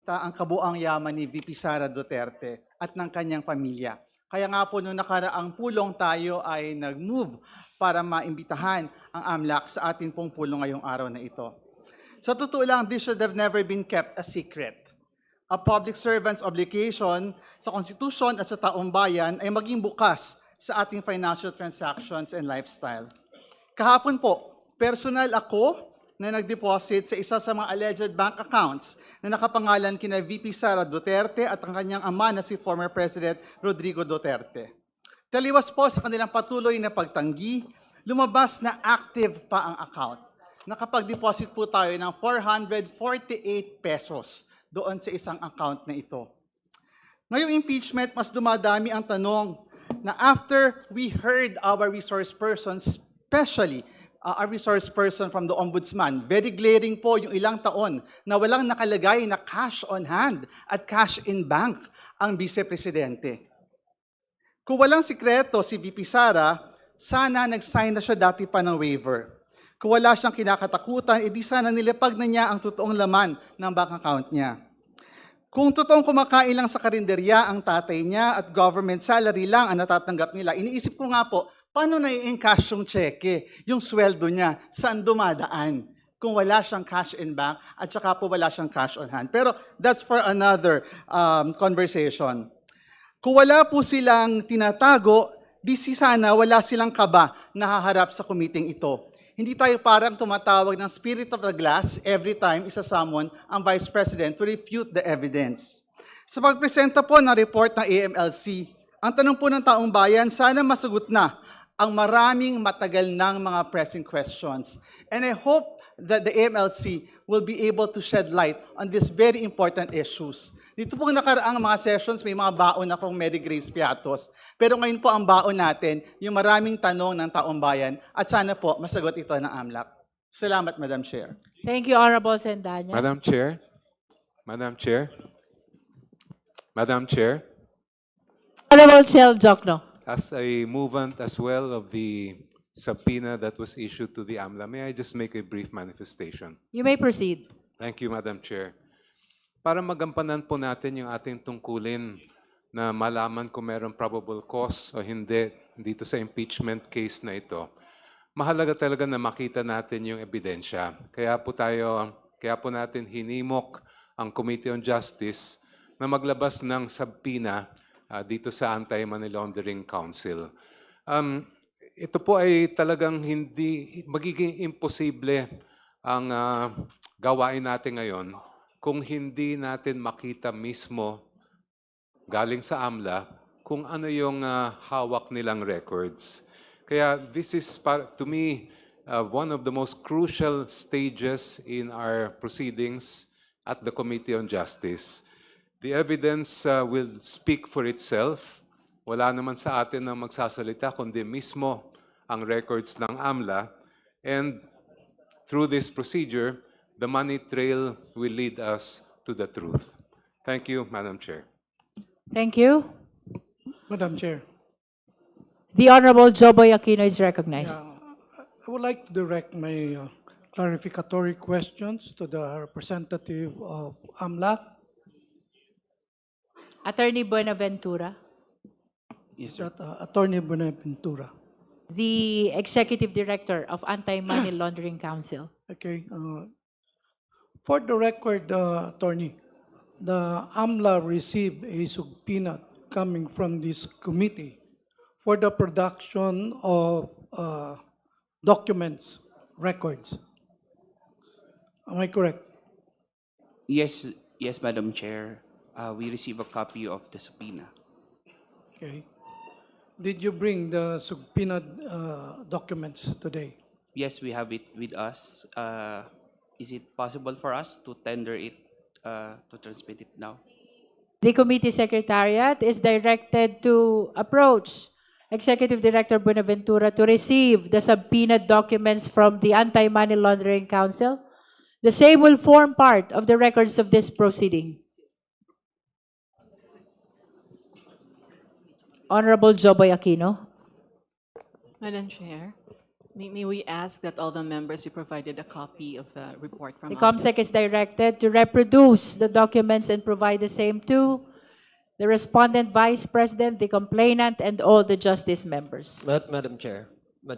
maprotekta ang kabuang yaman ni VP Sara Duterte at ng kanyang pamilya. Kaya nga po noong nakaraang pulong tayo ay nag-move para maimbitahan ang AMLAC sa ating pong pulong ngayong araw na ito. Sa totoo lang, this should have never been kept a secret. A public servant's obligation sa konstitusyon at sa taong bayan ay maging bukas sa ating financial transactions and lifestyle. Kahapon po, personal ako na nag-deposit sa isa sa mga alleged bank accounts na nakapangalan kina VP Sara Duterte at ang kanyang ama na si former President Rodrigo Duterte. Taliwas po sa kanilang patuloy na pagtanggi, lumabas na active pa ang account. Nakapag-deposit po tayo ng 448 pesos doon sa isang account na ito. Ngayong impeachment, mas dumadami ang tanong na after we heard our resource persons, especially a resource person from the Ombudsman, very glaring po yung ilang taon na walang nakalagay na cash on hand at cash in bank ang Vice-Presidente. Kung walang sikreto si VP Sara, sana nag-sign na siya dati pa ng waiver. Kung wala siyang kinakatakutan, edi sana nilipag na niya ang totoong laman ng bank account niya. Kung totoong kumakain lang sa karinderya ang tatay niya at government salary lang ang natatanggap nila, iniisip ko nga po, paano na-i-encash yung cheque, yung sweldo niya, saan dumadaan? Kung wala siyang cash in bank at saka po wala siyang cash on hand. Pero that's for another conversation. Kung wala po silang tinatago, di sana wala silang kaba na haharap sa committee ito. Hindi tayo parang tumatawag ng spirit of the glass every time isa-summon ang Vice President to refute the evidence. Sa pagpresenta po ng report ng AMLC, ang tanong po ng taong bayan, sana masagot na ang maraming matagal ng mga pressing questions. And I hope that the AMLC will be able to shed light on these very important issues. Dito po nakaraang mga sessions, may mga baon akong Mary Grace Piatos. Pero ngayon po ang baon natin, yung maraming tanong ng taong bayan, at sana po masagot ito ng AMLAC. Salamat, Madam Chair. Thank you, Honorable Sendanya. Madam Chair, Madam Chair, Madam Chair, Honorable Chel Jokno. as a movant as well of the subpoena that was issued to the AMLA, may I just make a brief manifestation? You may proceed. Thank you, Madam Chair. Para magampanan po natin yung ating tungkulin na malaman kung mayroong probable cause o hindi dito sa impeachment case na ito, mahalaga talaga na makita natin yung ebidensya. Kaya po natin hinimok ang Committee on Justice na maglabas ng subpoena dito sa Anti-Money Laundering Council. Ito po ay talagang hindi magiging imposible ang gawain natin ngayon kung hindi natin makita mismo galing sa AMLA kung ano yung hawak nilang records. Kaya this is, to me, one of the most crucial stages in our proceedings at the Committee on Justice. The evidence will speak for itself. Wala naman sa atin na magsasalita, kundi mismo ang records ng AMLA. And through this procedure, the money trail will lead us to the truth. Thank you, Madam Chair. Thank you. Madam Chair, The Honorable Joboy Aquino is recognized. I would like to direct my clarificatory questions to the representative of AMLA. Attorney Buenaventura, Is that Attorney Buenaventura? the Executive Director of Anti-Money Laundering Council. Okay. For the record, Attorney, the AMLA received a subpoena coming from this committee for the production of documents, records. Am I correct? Yes, Madam Chair. We received a copy of the subpoena. Okay. Did you bring the subpoena documents today? Yes, we have it with us. Is it possible for us to tender it, to transmit it now? The committee secretariat is directed to approach Executive Director Buenaventura to receive the subpoenaed documents from the Anti-Money Laundering Council. The same will form part of the records of this proceeding. Honorable Joboy Aquino. Madam Chair, May we ask that all the members be provided a copy of the report from The AMLAC? COMSEC is directed to reproduce the documents and provide the same to the respondent vice president, the complainant, and all the justice members. Madam Chair, the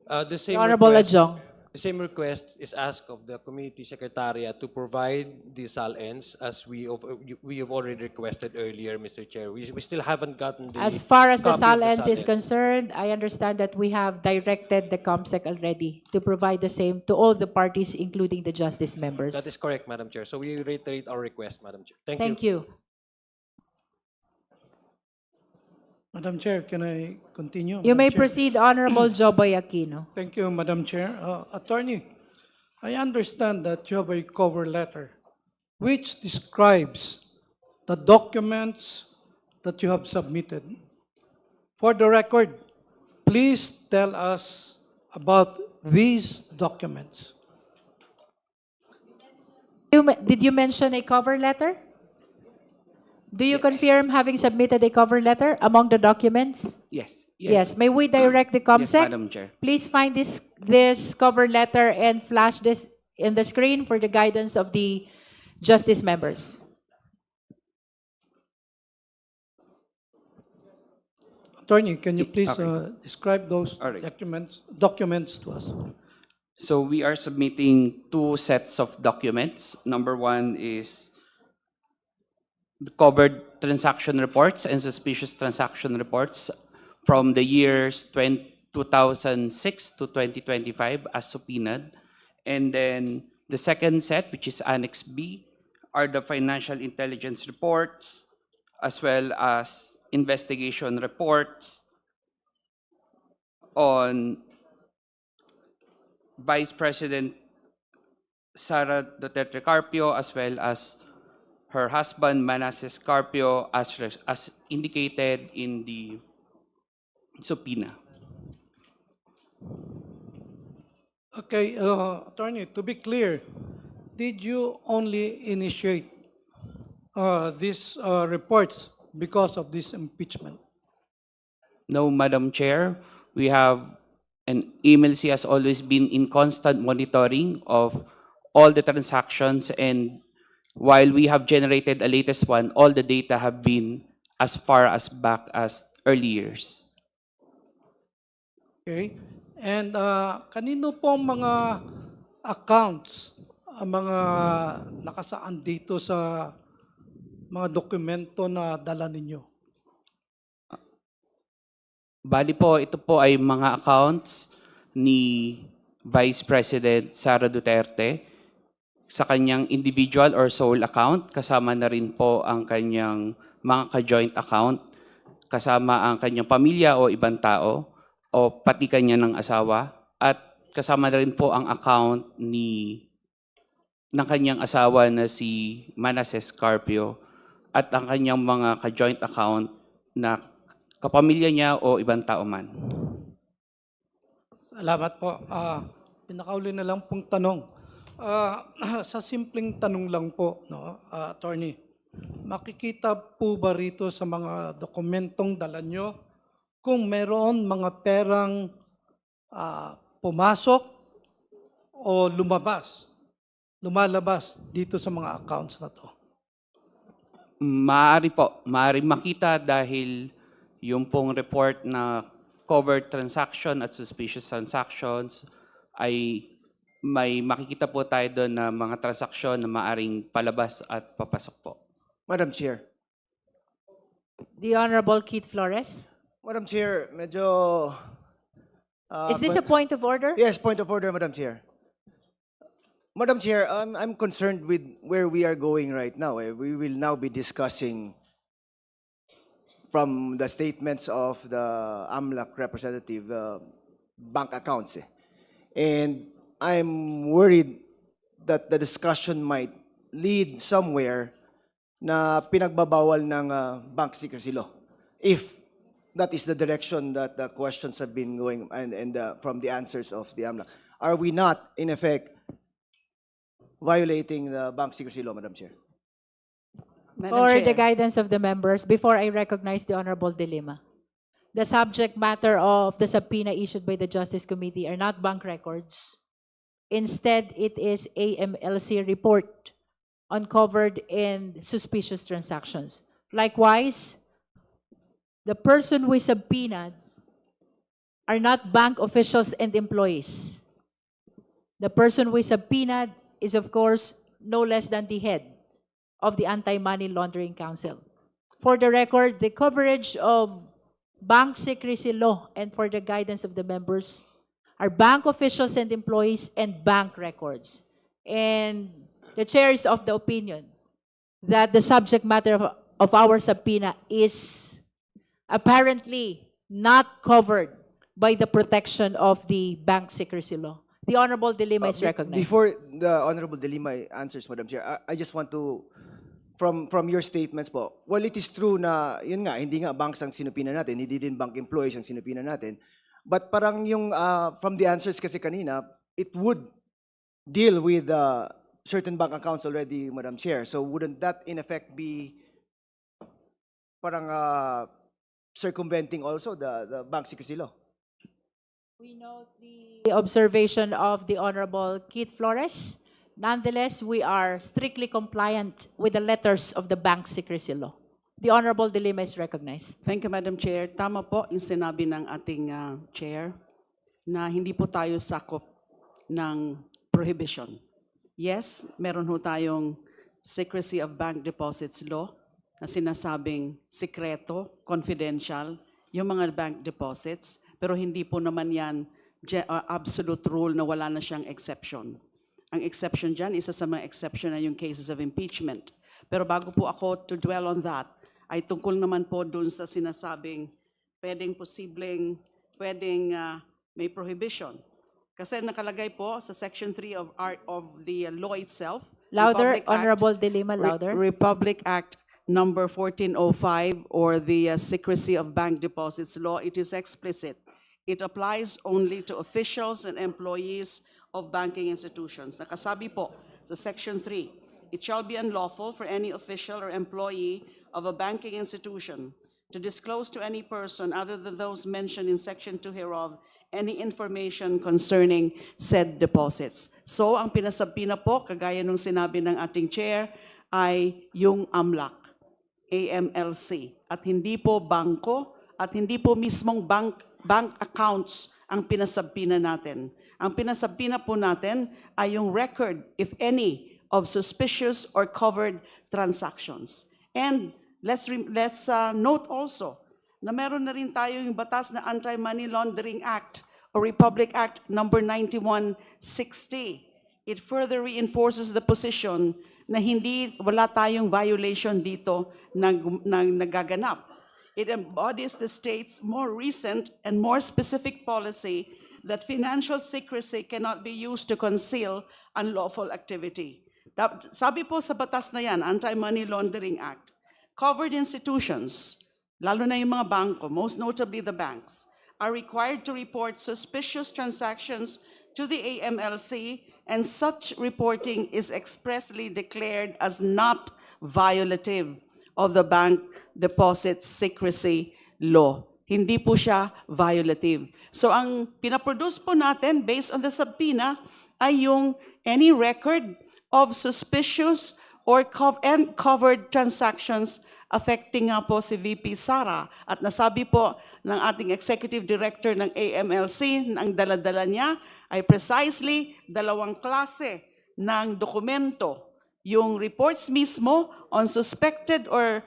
The same Honorable request, Adjong. the same request is asked of the committee secretariat to provide the SALNs as we have already requested earlier, Mr. Chair. We still haven't gotten the As far as the copy of SALNs is SALNs. concerned, I understand that we have directed the COMSEC already to provide the same to all the parties, including the justice members. That is correct, Madam Chair. So we reiterate our request, Madam Chair. Thank you. Madam Chair, can I continue? You Madam may Chair? proceed, Honorable Joboy Aquino. Thank you, Madam Chair. Attorney, I understand that you have a cover letter which describes the documents that you have submitted. For the record, please tell us about these documents. Did you mention a cover letter? Do you confirm having submitted a cover letter among the documents? Yes. Yes. May we direct the Yes, COMSEC? Madam Chair. Please find this cover letter and flash this in the screen for the guidance of the justice members. Attorney, can you please Okay. describe those All right. documents to us? So we are submitting two sets of documents. Number one is the covered transaction reports and suspicious transaction reports from the years 2006 to 2025 as subpoenaed. And then the second set, which is Annex B, are the financial intelligence reports as well as investigation reports on Vice President Sara Duterte Carpio as well as her husband Manasseh Carpio as indicated in the subpoena. Okay, Attorney, to be clear, did you only initiate these reports because of this impeachment? No, Madam Chair, we have, and EMLC has always been in constant monitoring of all the transactions, and while we have generated a latest one, all the data have been as far as back as early years. Okay? And kanino po ang mga accounts ang mga nakasaan dito sa mga dokumento na dala ninyo? Bali po, ito po ay mga accounts ni Vice President Sara Duterte sa kanyang individual or sole account. Kasama na rin po ang kanyang mga ka-joint account, kasama ang kanyang pamilya o ibang tao, o pati kanya ng asawa, at kasama na rin po ang account ng kanyang asawa na si Manasseh Carpio at ang kanyang mga ka-joint account na kapamilya niya o ibang tao man. Salamat po. Pinakauli na lang pong tanong. Sa simpleng tanong lang po, no, Attorney, makikita po ba rito sa mga dokumentong dala nyo kung meron mga perang pumasok o lumalabas dito sa mga accounts na to? Maaari po, maaari makita dahil yung pong report na covered transaction at suspicious transactions ay may makikita po tayo doon na mga transaksyon na maaring palabas at papasok po. Madam Chair. The Honorable Keith Flores. Madam Chair, medyo... Is this a point of order? Yes, point of order, Madam Chair. Madam Chair, I'm concerned with where we are going right now. We will now be discussing from the statements of the AMLAC representative bank accounts. And I'm worried that the discussion might lead somewhere na pinagbabawal ng bank secrecy law. If that is the direction that the questions have been going and from the answers of the AMLAC. Are we not, in effect, violating the bank secrecy law, Madam Chair? For the guidance of the members, before I recognize the Honorable De Lima. the subject matter of the subpoena issued by the Justice Committee are not bank records. Instead, it is AMLC report uncovered in suspicious transactions. Likewise, the person who is subpoenaed are not bank officials and employees. The person who is subpoenaed is, of course, no less than the head of the Anti-Money Laundering Council. For the record, the coverage of bank secrecy law and for the guidance of the members are bank officials and employees and bank records. And the chair is of the opinion that the subject matter of our subpoena is apparently not covered by the protection of the bank secrecy law. The Honorable De Lima is recognized. Before the Honorable De Lima answers, Madam Chair, I just want to, from your statements po, well, it is true na, yun nga, hindi nga banks ang sinupina natin, hindi din bank employees ang sinupina natin. But parang yung, from the answers kasi kanina, it would deal with certain bank accounts already, Madam Chair. So wouldn't that in effect be parang circumventing also the bank secrecy law? We note the observation of the Honorable Keith Flores. Nonetheless, we are strictly compliant with the letters of the bank secrecy law. The Honorable De Lima is recognized. Thank you, Madam Chair. Tama po yung sinabi ng ating Chair na hindi po tayo sakop ng prohibition. Yes, meron ho tayong Secrecy of Bank Deposits Law na sinasabing sikreto, confidential, yung mga bank deposits, pero hindi po naman yan absolute rule na wala na siyang exception. Ang exception dyan, isa sa mga exception na yung cases of impeachment. Pero bago po ako to dwell on that, ay tungkol naman po dun sa sinasabing pwedeng may prohibition. Kasi nakalagay po sa Section 3 of the law itself. Louder, Republic Act- Honorable De Lima, louder. Republic Act number 1405 or the Secrecy of Bank Deposits Law, it is explicit. It applies only to officials and employees of banking institutions. Nakasabi po sa Section 3, it shall be unlawful for any official or employee of a banking institution to disclose to any person other than those mentioned in Section 2 hereof any information concerning said deposits. So, ang pinasabina po, kagaya nung sinabi ng ating chair, ay yung AMLAC, AMLC. At hindi po bangko, at hindi po mismong bank accounts ang pinasabina natin. Ang pinasabina po natin ay yung record, if any, of suspicious or covered transactions. And let's note also na meron na rin tayo yung batas na Anti-Money Laundering Act or Republic Act number 9160. It further reinforces the position na wala tayong violation dito na nagaganap. It embodies the state's more recent and more specific policy that financial secrecy cannot be used to conceal unlawful activity. Sabi po sa batas na yan, Anti-Money Laundering Act, covered institutions, lalo na yung mga bangko, most notably the banks, are required to report suspicious transactions to the AMLC, and such reporting is expressly declared as not violative of the Bank Deposit Secrecy Law. Hindi po siya violative. So ang pinaproduce po natin based on the subpoena ay yung any record of suspicious or covered transactions affecting nga po si VP Sara. At nasabi po ng ating Executive Director ng AMLC na ang daladala niya ay precisely dalawang klase ng dokumento. Yung reports mismo on suspected or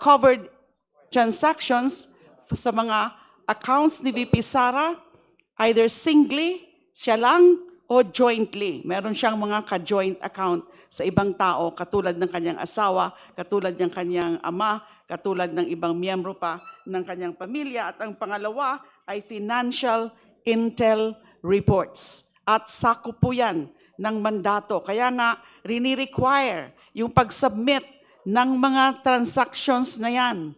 covered transactions sa mga accounts ni VP Sara, either singly, siya lang, o jointly. Meron siyang mga ka-joint account sa ibang tao, katulad ng kanyang asawa, katulad ng kanyang ama, katulad ng ibang miyembro pa ng kanyang pamilya. At ang pangalawa ay financial intel reports. At sakop po yan ng mandato. Kaya nga, rini-require yung pag-submit ng mga transactions na yan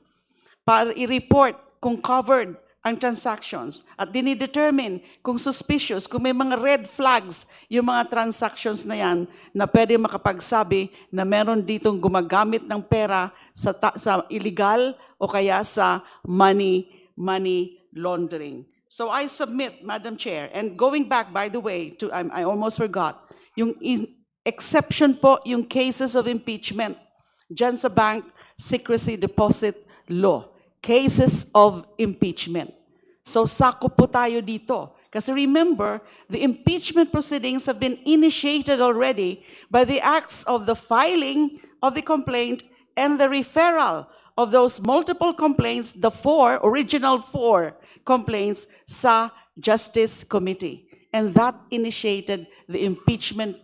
para i-report kung covered ang transactions at dinidetermine kung suspicious, kung may mga red flags yung mga transactions na yan na pwede makapagsabi na meron ditong gumagamit ng pera sa illegal o kaya sa money anti-money laundering. So I submit, Madam Chair, and going back, by the way, to, I almost forgot, yung exception po, yung cases of impeachment, dyan sa Bank Secrecy Deposit Law, cases of impeachment. So sako po tayo dito. Kasi remember, the impeachment proceedings have been initiated already by the acts of the filing of the complaint and the referral of those multiple complaints, the original four complaints sa Justice Committee. And that initiated the impeachment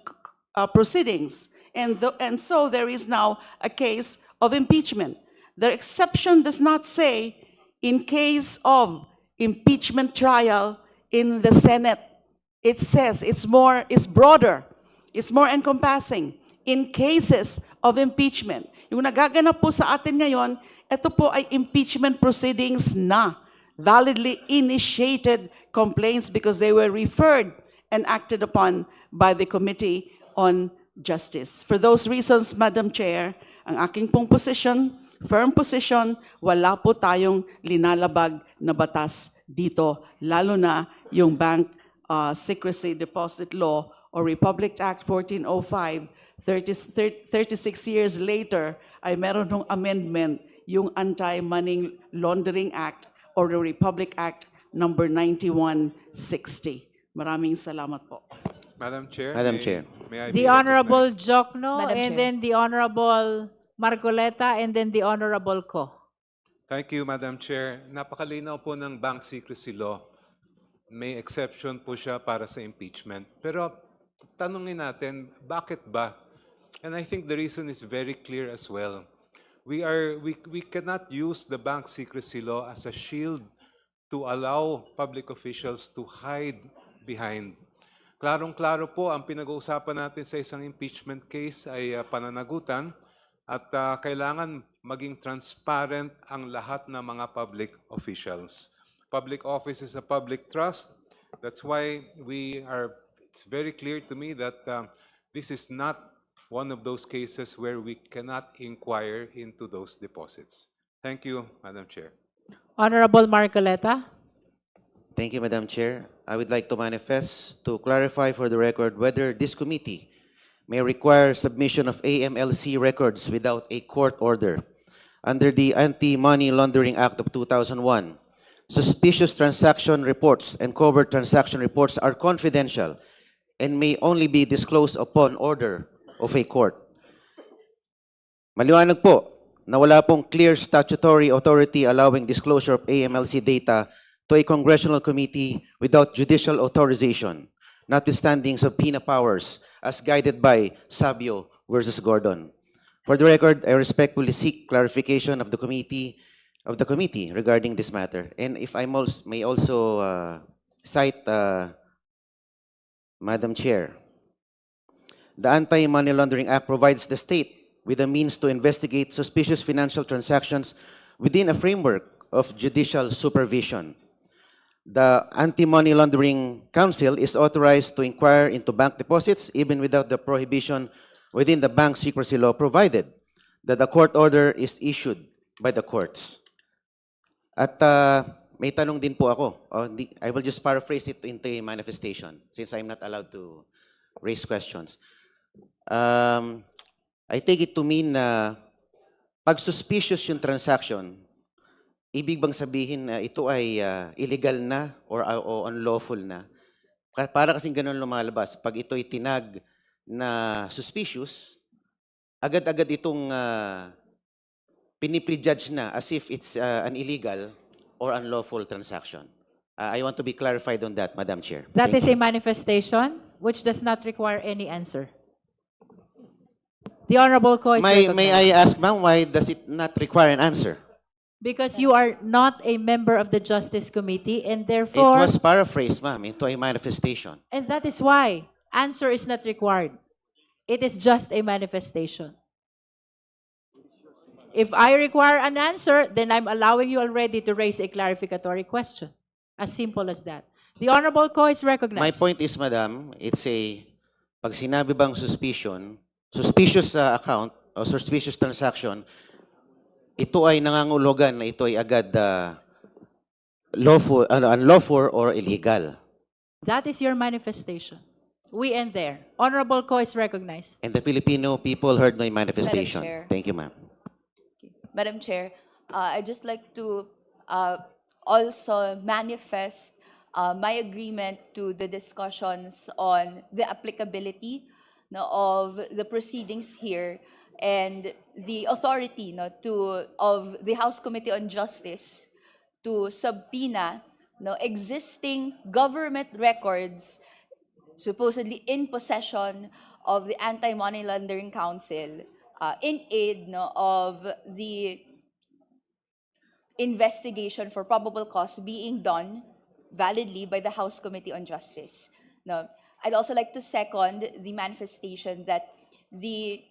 proceedings. And so there is now a case of impeachment. The exception does not say in case of impeachment trial in the Senate. It says it's broader, it's more encompassing. In cases of impeachment. Yung nagaganap po sa atin ngayon, ito po ay impeachment proceedings na validly initiated complaints because they were referred and acted upon by the Committee on Justice. For those reasons, Madam Chair, ang aking pong position, firm position, wala po tayong linalabag na batas dito, lalo na yung Bank Secrecy Deposit Law or Republic Act 1405, 36 years later, ay meron ng amendment yung Anti-Money Laundering Act or the Republic Act number 9160. Maraming salamat po. Madam Chair? Madam Chair. May I The be Honorable recognized? Jokno, Madam and Chair. then the Honorable Marcoleta, and then the Honorable Ko. Thank you, Madam Chair. Napakalinaw po ng Bank Secrecy Law. May exception po siya para sa impeachment. Pero tanungin natin, bakit ba? And I think the reason is very clear as well. We cannot use the Bank Secrecy Law as a shield to allow public officials to hide behind. Klarong-klaro po ang pinag-uusapan natin sa isang impeachment case ay pananagutan at kailangan maging transparent ang lahat ng mga public officials. Public office is a public trust. That's why it's very clear to me that this is not one of those cases where we cannot inquire into those deposits. Thank you, Madam Chair. Honorable Marcoleta. Thank you, Madam Chair. I would like to manifest to clarify for the record whether this committee may require submission of AMLC records without a court order. Under the Anti-Money Laundering Act of 2001, suspicious transaction reports and covert transaction reports are confidential and may only be disclosed upon order of a court. Maliwanag po na wala pong clear statutory authority allowing disclosure of AMLC data to a congressional committee without judicial authorization, notwithstanding subpoena powers as guided by Sabio versus Gordon. For the record, I respectfully seek clarification of the committee regarding this matter. And if I may also cite, Madam Chair, the Anti-Money Laundering Act provides the state with the means to investigate suspicious financial transactions within a framework of judicial supervision. The Anti-Money Laundering Council is authorized to inquire into bank deposits even without the prohibition within the Bank Secrecy Law, provided that the court order is issued by the courts. At may tanong din po ako. I will just paraphrase it into a manifestation since I'm not allowed to raise questions. I take it to mean na pag suspicious yung transaction, ibig bang sabihin na ito ay illegal na or unlawful na? Para kasing ganun lumalabas. Pag ito ay tinag na suspicious, agad-agad itong piniprejudge na as if it's an illegal or unlawful transaction. I want to be clarified on that, Madam Chair. That Thank is a you. manifestation which does not require any answer. The Honorable Ko is May recognized. I ask, ma'am, why does it not require an answer? Because you are not a member of the Justice Committee, and It therefore, was paraphrased, ma'am, into a manifestation. and that is why answer is not required. It is just a manifestation. If I require an answer, then I'm allowing you already to raise a clarificatory question. As simple as that. The Honorable Ko is recognized. My point is, madam, it's a, pag sinabi bang suspicious account o suspicious transaction, ito ay nangangulugan na ito ay agad unlawful or illegal. That is your manifestation. We end there. Honorable Ko is recognized. And the Filipino people heard my manifestation. Chair. Thank you, ma'am. Madam Chair, I'd just like to also manifest my agreement to the discussions on the applicability of the proceedings here and the authority of the House Committee on Justice to subpoena existing government records supposedly in possession of the Anti-Money Laundering Council in aid of the investigation for probable cause being done validly by the House Committee on Justice. Now, I'd also like to second the manifestation that the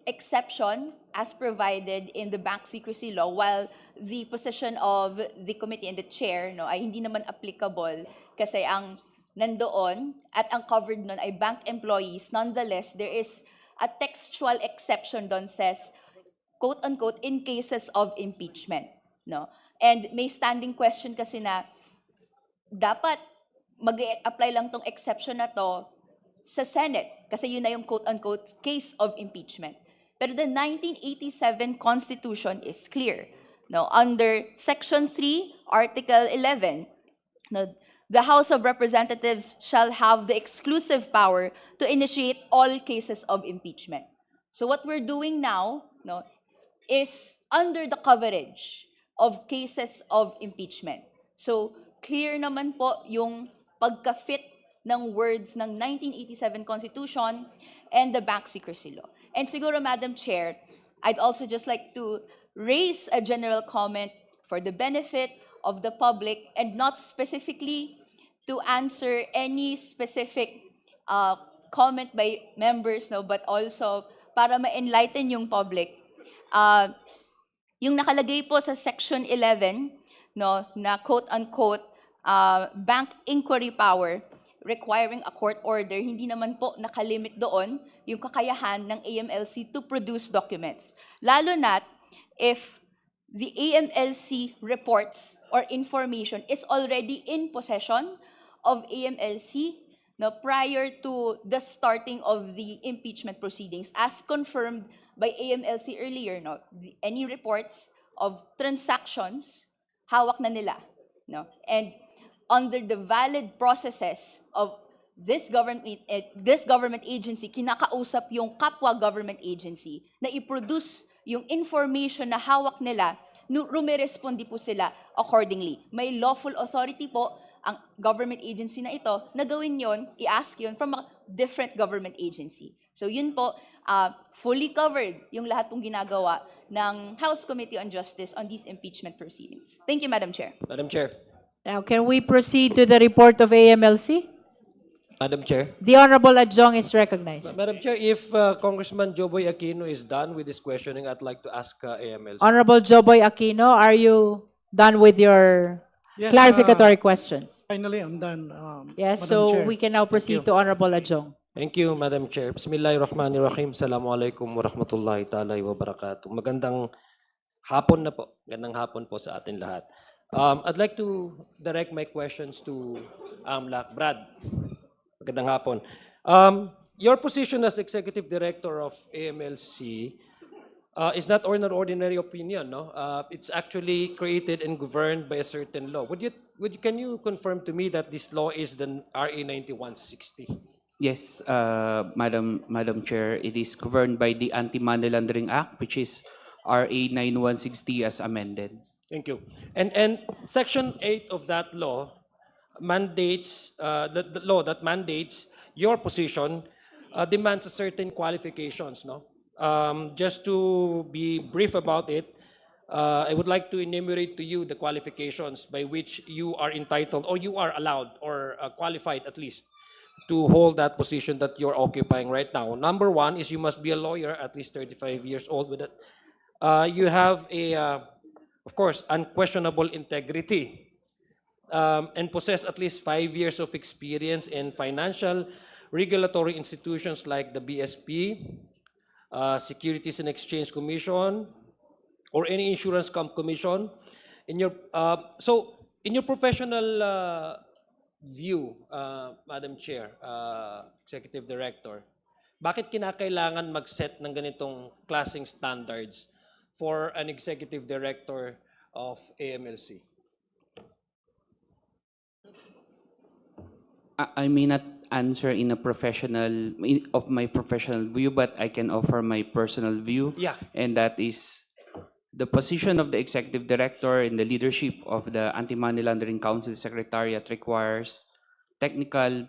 exception as provided in the bank secrecy law, while the position of the committee and the chair ay hindi naman applicable kasi ang nandoon at ang covered nun ay bank employees, nonetheless, there is a textual exception doon says, quote-unquote, in cases of impeachment. And may standing question kasi na dapat mag-apply lang tong exception na to sa Senate kasi yun na yung quote-unquote case of impeachment. Pero the 1987 Constitution is clear. Under Section 3, Article 11, the House of Representatives shall have the exclusive power to initiate all cases of impeachment. So what we're doing now is under the coverage of cases of impeachment. So clear naman po yung pagka-fit ng words ng 1987 Constitution and the bank secrecy law. And siguro, Madam Chair, I'd also just like to raise a general comment for the benefit of the public and not specifically to answer any specific comment by members, but also para ma-enlighten yung public. Yung nakalagay po sa Section 11, na quote-unquote bank inquiry power requiring a court order, hindi naman po nakalimit doon yung kakayahan ng AMLC to produce documents. Lalo na if the AMLC reports or information is already in possession of AMLC prior to the starting of the impeachment proceedings, as confirmed by AMLC earlier. Any reports of transactions, hawak na nila. And under the valid processes of this government agency, kinakausap yung kapwa government agency na i-produce yung information na hawak nila, rumirespondi po sila accordingly. May lawful authority po ang government agency na ito na gawin yon, i-ask yon from a different government agency. So yun po, fully covered yung lahat pong ginagawa ng House Committee on Justice on these impeachment proceedings. Thank you, Madam Chair. Madam Chair. Now, can we proceed to the report of AMLC? Madam Chair. The Honorable Adjong is recognized. Madam Chair, if Congressman Joboy Aquino is done with his questioning, I'd like to ask AMLC. Honorable Joboy Aquino, are you done with your Yes, clarificatory questions? Finally, I'm done. Yes, Madam so Chair. we can now proceed to Honorable Adjong. Thank you, Madam Chair. Bismillahirrahmanirrahim. Assalamualaikum warahmatullahi ta'ala wa barakatuh. Magandang hapon na po. Magandang hapon po sa atin lahat. I'd like to direct my questions to AMLAC. Brad, magandang hapon. Your position as Executive Director of AMLC is not an ordinary opinion, no? It's actually created and governed by a certain law. Can you confirm to me that this law is the RA 9160? Yes, Madam Chair, it is governed by the Anti-Money Laundering Act, which is RA 9160 as amended. Thank you. And Section 8 of that law mandates, the law that mandates your position demands a certain qualifications, no? Just to be brief about it, I would like to enumerate to you the qualifications by which you are entitled or you are allowed or qualified at least to hold that position that you're occupying right now. Number one is you must be a lawyer at least 35 years old with it. You have of course, unquestionable integrity and possess at least 5 years of experience in financial regulatory institutions like the BSP, Securities and Exchange Commission, or any insurance commission, in your professional view, Madam Chair, Executive Director, bakit kinakailangan mag-set ng ganitong klaseng standards for an Executive Director of AMLC? I may not answer in a of my professional view, but I can offer my personal view. Yeah. And that is the position of the executive director and the leadership of the Anti-Money Laundering Council Secretariat requires technical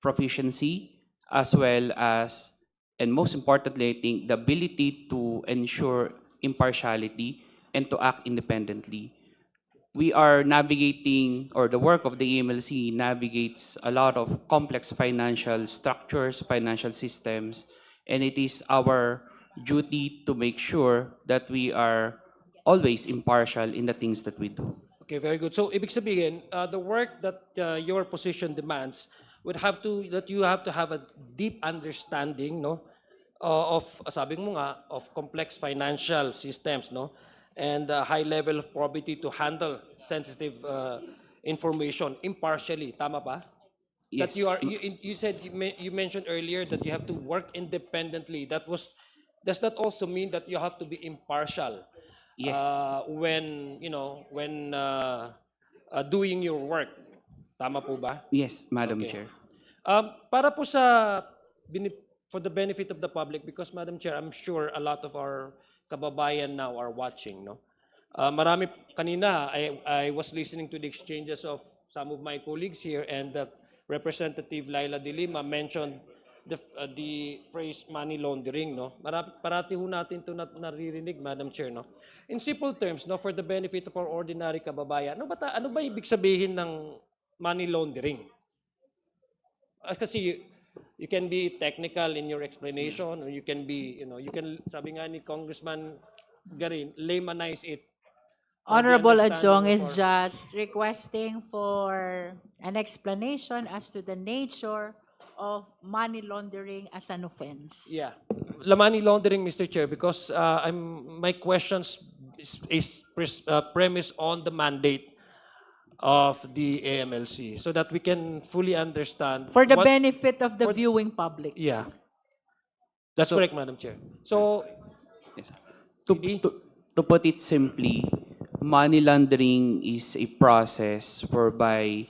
proficiency as well as, and most importantly, I think, the ability to ensure impartiality and to act independently. We are navigating, or the work of the AMLC navigates a lot of complex financial structures, financial systems, and it is our duty to make sure that we are always impartial in the things that we do. Okay, very good. So, ibig sabihin, the work that your position demands would have to, that you have to have a deep understanding, no, of, sabi mo nga, of complex financial systems, no, and a high level of probity to handle sensitive information impartially. Tama ba? That Yes. you are, you said, you mentioned earlier that you have to work independently. Does that also mean that you have to be impartial? Yes. When, doing your work. Tama po ba? Yes, Madam Okay. Chair. Para po for the benefit of the public, because Madam Chair, I'm sure a lot of our kababayan now are watching, no? Marami kanina, I was listening to the exchanges of some of my colleagues here, and Representative Laila De Lima mentioned the phrase money laundering, no? Parati ho natin ito naririnig, Madam Chair, no? In simple terms, no, for the benefit of our ordinary kababayan, ano ba ibig sabihin ng money laundering? Kasi you can be technical in your explanation, or you can be, sabi nga ni Congressman Garin, laymanize it. for the Honorable understanding Adjong of is our- just requesting for an explanation as to the nature of money laundering as an offense. Yeah. The money laundering, Mr. Chair, because my questions is premised on the mandate of the AMLC, so that we can fully understand. For the what- benefit of the for- viewing public. Yeah. That's So- correct, Madam Chair. So, Yes. PD? To put it simply, money laundering is a process whereby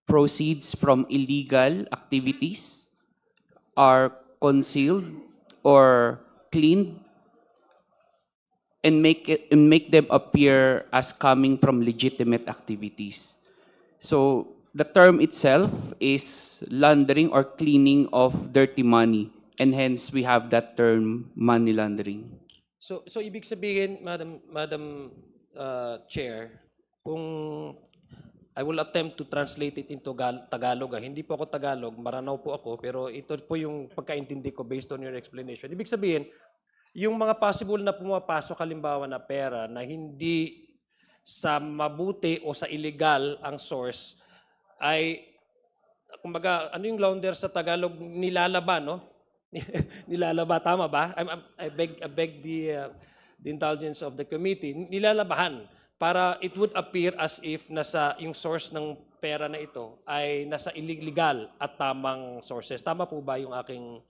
proceeds from illegal activities are concealed or cleaned and make them appear as coming from legitimate activities. So the term itself is laundering or cleaning of dirty money, and hence we have that term money laundering. So ibig sabihin, Madam Chair, kung I will attempt to translate it into Tagalog. Hindi po ako Tagalog, Maranao po ako, pero ito po yung pagkaintindi ko based on your explanation. Ibig sabihin, yung mga possible na pumapasok halimbawa na pera na hindi sa mabuti o sa illegal ang source ay, kumbaga, ano yung launder sa Tagalog? Nilalaba, no? Nilalaba, tama ba? I beg the indulgence of the committee. Nilalabahan para it would appear as if nasa yung source ng pera na ito ay nasa illegal at tamang sources. Tama po ba yung aking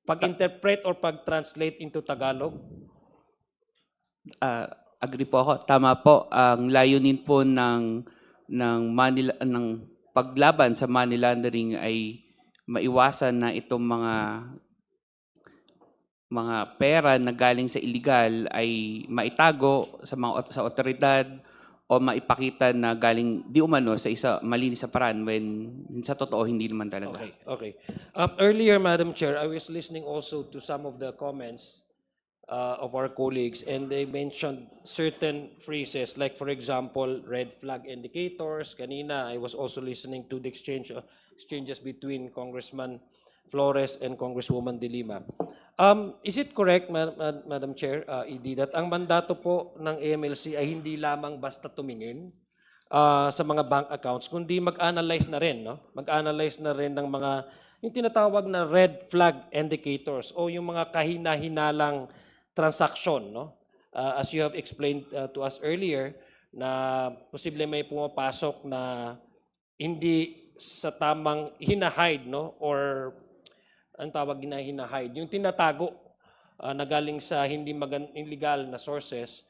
pag-interpret or pag-translate into Tagalog? Agree po ako. Tama po. Ang layunin po ng paglaban sa money laundering ay maiwasan na itong mga pera na galing sa illegal ay maitago sa otoridad o maipakita na galing di umano sa malinis sa paraan when sa totoo hindi naman talaga. Okay. Earlier, Madam Chair, I was listening also to some of the comments of our colleagues, and they mentioned certain phrases, like for example, red flag indicators. Kanina, I was also listening to the exchanges between Congressman Flores and Congresswoman De Lima. Is it correct, Madam Chair, ED, that ang mandato po ng AMLC ay hindi lamang basta tumingin sa mga bank accounts, kundi mag-analyze na rin, no? Mag-analyze na rin ng mga, yung tinatawag na red flag indicators o yung mga kahina-hinalang transaction, no? As you have explained to us earlier, na posible may pumapasok na hindi sa tamang hinahide, no? Or ang tawag na hinahide, yung tinatago na galing sa hindi illegal na sources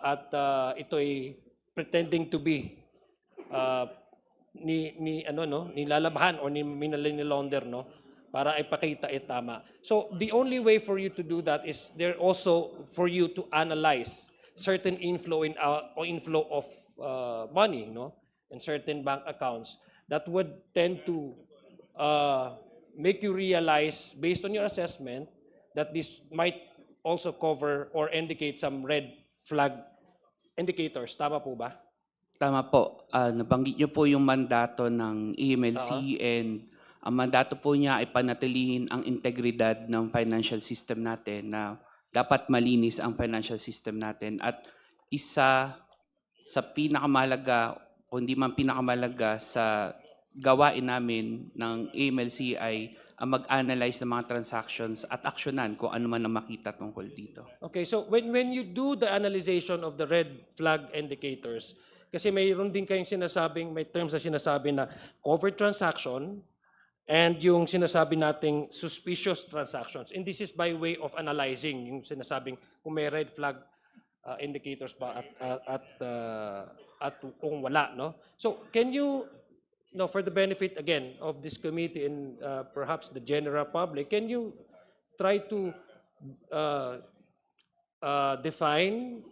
at ito'y pretending to be nilalabahan o minalilaunder, no, para ipakita tama. So the only way for you to do that is there also for you to analyze certain inflow of money, no, in certain bank accounts that would tend to make you realize based on your assessment that this might also cover or indicate some red flag indicators. Tama po ba? Tama po. Nabanggit niyo po yung mandato ng EMLC and ang mandato po niya ay panatilihin ang integridad ng financial system natin na dapat malinis ang financial system natin. At isa sa pinakamahalaga, o hindi man pinakamahalaga sa gawain namin ng EMLC ay ang mag-analyze ng mga transactions at aksyonan kung ano man ang makita tungkol dito. Okay, so when you do the analyzation of the red flag indicators, kasi mayroon din kayong sinasabing, may terms na sinasabi na covert transaction and yung sinasabi nating suspicious transactions. And this is by way of analyzing yung sinasabing kung may red flag indicators ba at kung wala, no? So can you, no, for the benefit again of this committee and perhaps the general public, can you try to define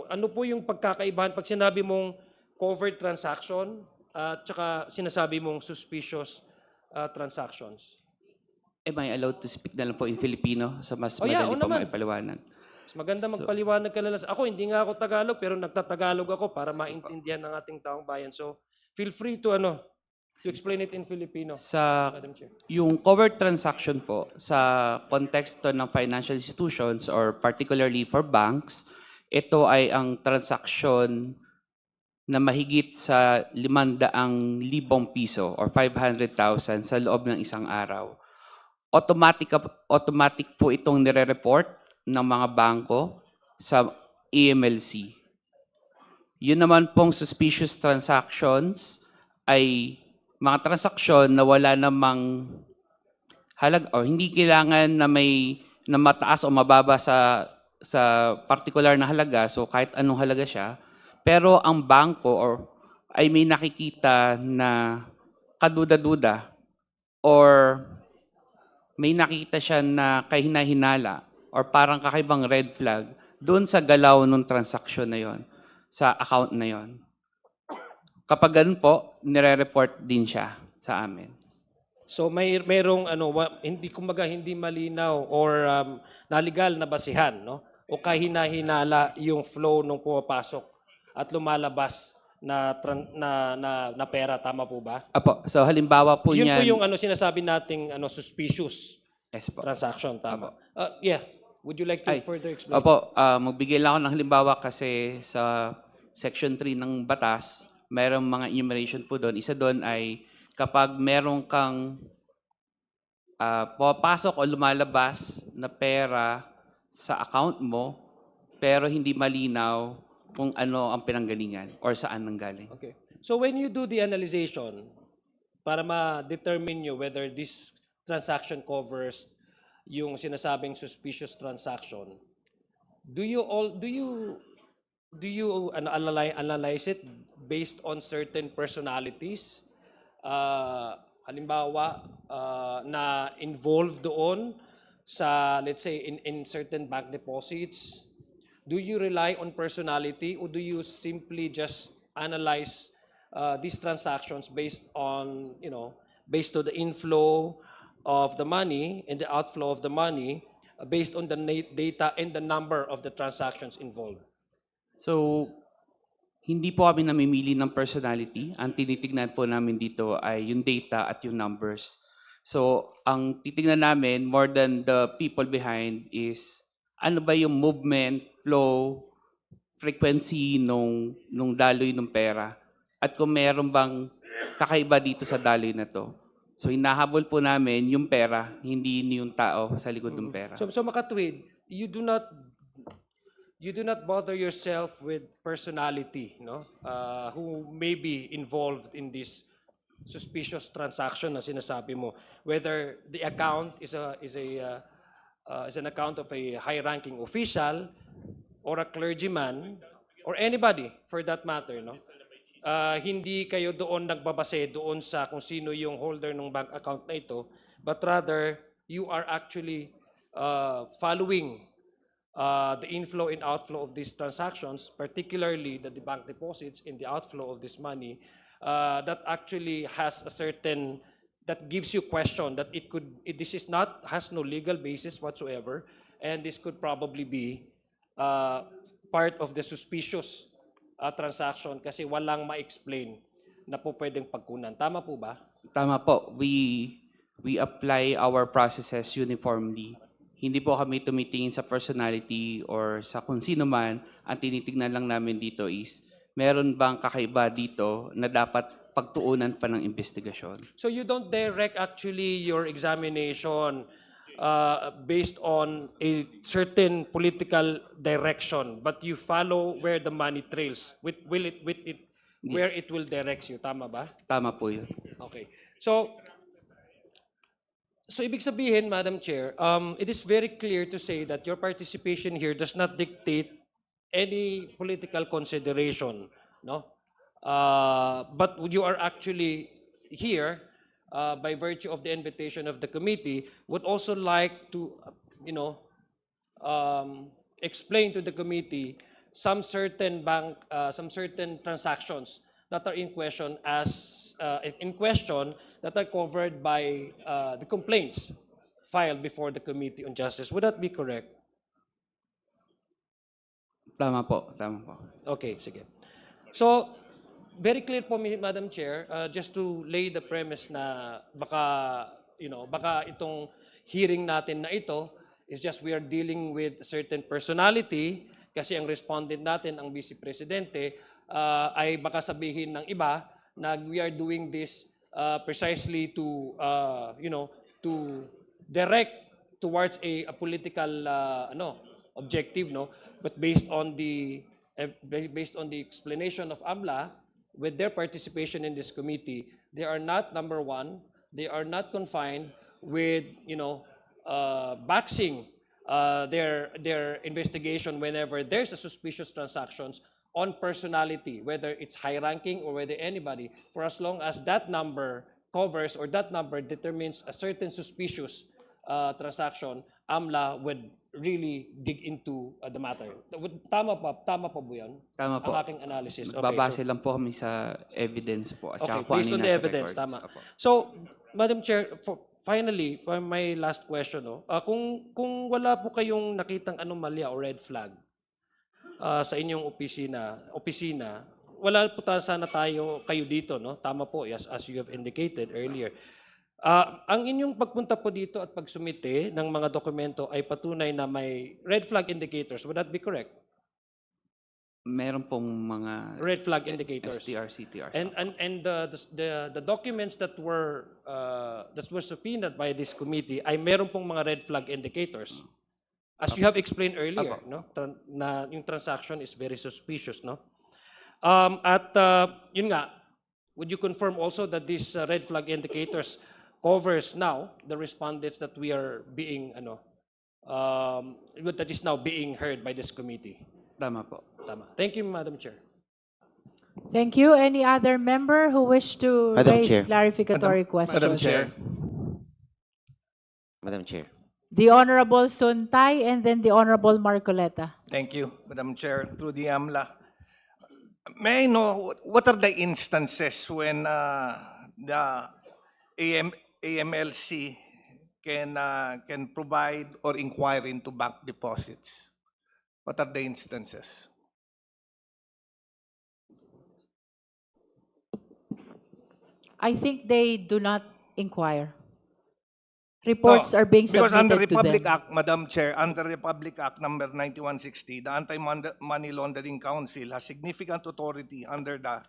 ano po yung pagkakaibahan pag sinabi mong covert transaction at saka sinasabi mong suspicious transactions? Am I allowed to speak na lang po in Filipino sa mas Oh, yeah, madali oo po naman. maipaliwanag? Mas maganda magpaliwanag ka na lang. Ako, hindi nga ako Tagalog, pero nagtatagalog ako para maintindihan ng ating taong bayan. So, feel free to explain it in Filipino. Sa Madam Chair. yung covert transaction po sa konteksto ng financial institutions or particularly for banks, ito ay ang transaksyon na mahigit sa 500,000 piso or 500,000 sa loob ng isang araw. Automatic po itong nire-report ng mga bangko sa EMLC. Yun naman pong suspicious transactions ay mga transaksyon na wala namang halaga o hindi kailangan na may na mataas o mababa sa particular na halaga, so kahit anong halaga siya, pero ang bangko ay may nakikita na kaduda-duda or may nakita siya na kahina-hinala or parang kakaibang red flag doon sa galaw ng transaksyon na yon, sa account na yon. Kapag ganun po, nire-report din siya sa amin. So mayroong hindi malinaw or naligal na basihan, no? O kahina-hinala yung flow ng pumapasok at lumalabas na pera, tama po ba? Apo, so halimbawa po Yun niyan. po yung sinasabi nating suspicious Yes po. transaction, tama. Yeah, would you like to Ay, further explain? Opo, magbigay lang ako ng halimbawa kasi sa Section 3 ng batas, mayroong mga enumeration po doon. Isa doon ay kapag meron kang pumapasok o lumalabas na pera sa account mo, pero hindi malinaw kung ano ang pinanggalingan or saan nanggaling. Okay. So when you do the analyzation, para ma-determine nyo whether this transaction covers yung sinasabing suspicious transaction, do you analyze it based on certain personalities? Halimbawa, na involved doon sa, let's say, in certain bank deposits? Do you rely on personality or do you simply just analyze these transactions based on, based on the inflow of the money and the outflow of the money, based on the data and the number of the transactions involved? So, hindi po kami namimili ng personality. Ang tinitignan po namin dito ay yung data at yung numbers. So, ang titignan namin more than the people behind is ano ba yung movement, flow, frequency nung daloy ng pera at kung meron bang kakaiba dito sa daloy na to. So, hinahabol po namin yung pera, hindi yung tao sa likod ng pera. So makatwid, you do not you do not bother yourself with personality, no? Who may be involved in this suspicious transaction na sinasabi mo. Whether the account is an account of a high-ranking official or a clergyman or anybody for that matter, no? Hindi kayo doon nagbabase doon sa kung sino yung holder ng bank account na ito, but rather you are actually following the inflow and outflow of these transactions, particularly the bank deposits in the outflow of this money, that actually has a certain, that gives you question that this is not, has no legal basis whatsoever, and this could probably be part of the suspicious transaction kasi walang ma-explain na po pwedeng pagkunan. Tama po ba? Tama po. We apply our processes uniformly. Hindi po kami tumitingin sa personality or sa kung sino man. Ang tinitingnan lang namin dito is, meron bang kakaiba dito na dapat pagtuunan pa ng investigasyon? So you don't direct actually your examination based on a certain political direction, but you follow where the money trails, where it will direct you. Tama ba? Tama po yun. Okay. So ibig sabihin, Madam Chair, it is very clear to say that your participation here does not dictate any political consideration, no? But you are actually here by virtue of the invitation of the committee, would also like to, explain to the committee some certain transactions that are in question that are covered by the complaints filed before the Committee on Justice. Would that be correct? Tama po. Tama po. Okay, sige. So, very clear po, Madam Chair, just to lay the premise na baka itong hearing natin na ito is just we are dealing with a certain personality kasi ang respondent natin, ang Vice Presidente, ay baka sabihin ng iba na we are doing this precisely to, to direct towards a political objective, no? But based on the explanation of AMLA, with their participation in this committee, they are not, number one, they are not confined with, boxing their investigation whenever there's a suspicious transactions on personality, whether it's high-ranking or whether anybody, for as long as that number covers or that number determines a certain suspicious transaction, AMLA would really dig into the matter. Tama po ba yan? Tama po. Ang aking analysis. Okay, Babase lang po kami sa evidence po. At okay, saka kung based ano on yung the nasa evidence, records. tama. Opo. So, Madam Chair, finally, for my last question, kung wala po kayong nakitang anomalya o red flag sa inyong opisina, wala po sana kayo dito, no? Tama po, as you have indicated earlier. Ang inyong pagpunta po dito at pagsumite ng mga dokumento ay patunay na may red flag indicators. Would that be correct? Meron pong mga Red flag indicators. STR, CTR. And the documents that were subpoenaed by this committee ay meron pong mga red flag indicators. As you have explained earlier, no? Na yung transaction is very suspicious, no? Yun nga, would you confirm also that these red flag indicators covers now the respondents that we are being that is now being heard by this committee? Tama po. Tama. Thank you, Madam Chair. Thank you. Any other member who wish to Madam raise Chair. clarificatory questions? Madam Chair. The Honorable Suntay and then the Honorable Marcoleta. Thank you, Madam Chair. Through the AMLA, may I know what are the instances when the AMLC can provide or inquire into bank deposits? What are the instances? I think they do not inquire. Reports are being Because under submitted to Republic them. Act, Madam Chair, under Republic Act number 9160, the Anti-Money Laundering Council has significant authority under the